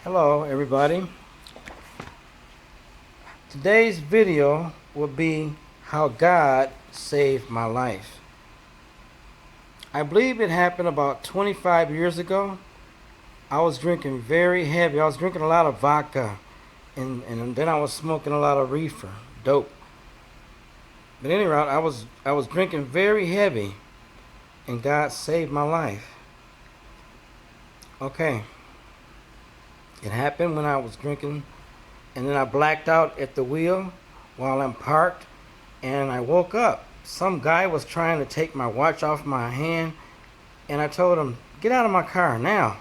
Hello everybody. Today's video will be how God saved my life. I believe it happened about 25 years ago. I was drinking very heavy. I was drinking a lot of vodka and then I was smoking a lot of reefer, dope. But anyway, I was drinking very heavy and God saved my life. Okay. It happened when I was drinking and then I blacked out at the wheel while I'm parked, and I woke up. Some guy was trying to take my watch off my hand, and I told him, "Get out of my car now."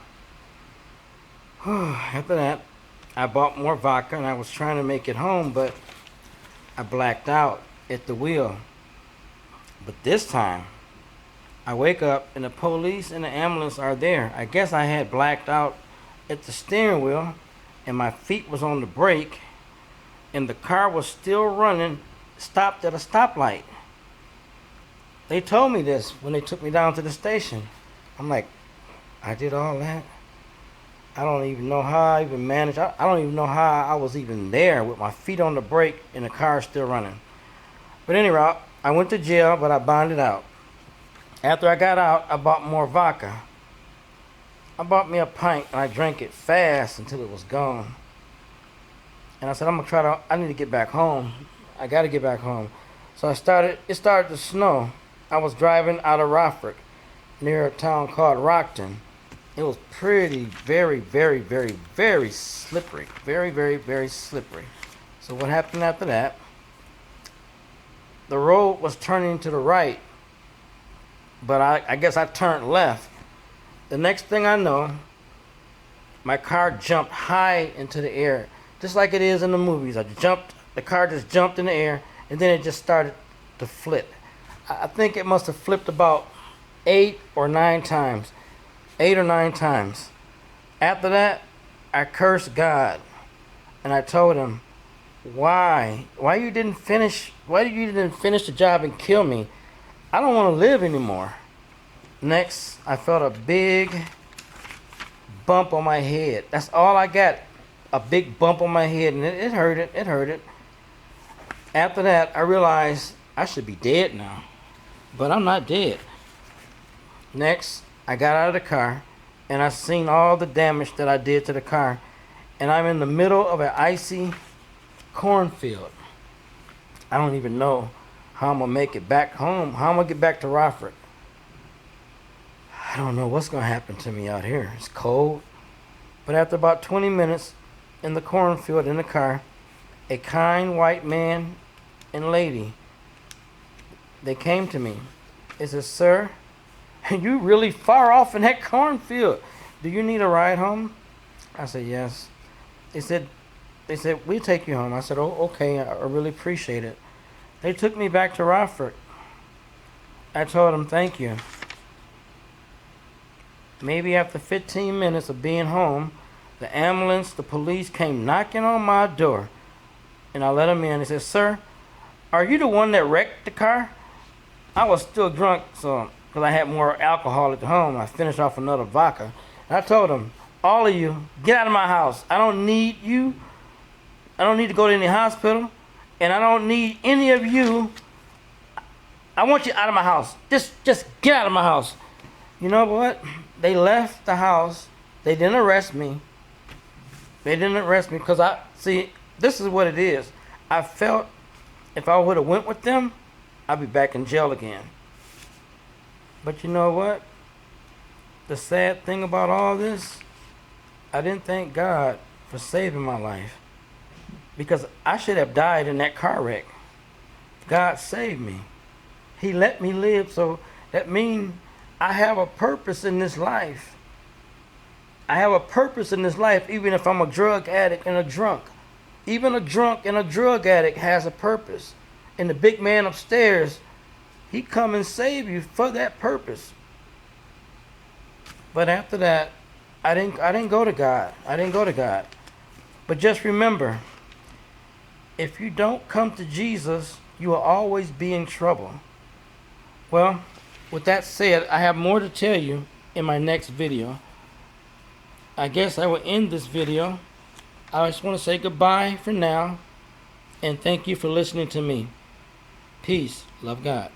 After that, I bought more vodka and I was trying to make it home, but I blacked out at the wheel. But this time, I wake up and the police and the ambulance are there. I guess I had blacked out at the steering wheel and my feet was on the brake and the car was still running, stopped at a stoplight. They told me this when they took me down to the station. I'm like, I did all that? I don't even know how I even managed. I don't even know how I was even there with my feet on the brake and the car still running. But anyway, I went to jail, but I bonded out. After I got out, I bought more vodka. I bought me a pint and I drank it fast until it was gone. And I said, I need to get back home. I got to get back home. So it started to snow. I was driving out of Rockford near a town called Rockton. It was very, very, very, very slippery. Very, very, very slippery. So what happened after that? The road was turning to the right, but I guess I turned left. The next thing I know, my car jumped high into the air, just like it is in the movies. The car just jumped in the air, and then it just started to flip. I think it must have flipped about 8 or 9 times. 8 or 9 times. After that, I cursed God, and I told him, why you didn't finish the job and kill me? I don't want to live anymore. Next, I felt a big bump on my head. That's all I got. A big bump on my head, and it hurted. It hurted. After that, I realized I should be dead now, but I'm not dead. Next, I got out of the car, and I seen all the damage that I did to the car, and I'm in the middle of an icy cornfield. I don't even know how I'm gonna make it back home. How I'm gonna get back to Rockford. I don't know what's gonna happen to me out here. It's cold. But after about 20 minutes in the cornfield in the car, a kind white man and lady, they came to me. They said, "Sir, you really far off in that cornfield. Do you need a ride home?" I said, "Yes." They said, "We'll take you home." I said, "Oh, okay, I really appreciate it." They took me back to Rockford. I told them, "Thank you." Maybe after 15 minutes of being home, the ambulance, the police came knocking on my door. And I let them in. They said, "Sir, are you the one that wrecked the car?" I was still drunk, so because I had more alcohol at home. I finished off another vodka. And I told them, "All of you, get out of my house. I don't need you. I don't need to go to any hospital. And I don't need any of you. I want you out of my house. Just get out of my house." You know what? They left the house. They didn't arrest me. They didn't arrest me because this is what it is. I felt if I would have went with them, I'd be back in jail again. But you know what? The sad thing about all this, I didn't thank God for saving my life because I should have died in that car wreck. God saved me. He let me live, so that means I have a purpose in this life. I have a purpose in this life, even if I'm a drug addict and a drunk. Even a drunk and a drug addict has a purpose. And the big man upstairs, he come and save you for that purpose. But after that, I didn't go to God. I didn't go to God. But just remember, if you don't come to Jesus, you will always be in trouble. Well, with that said, I have more to tell you in my next video. I guess I will end this video. I just want to say goodbye for now, and thank you for listening to me. Peace. Love God.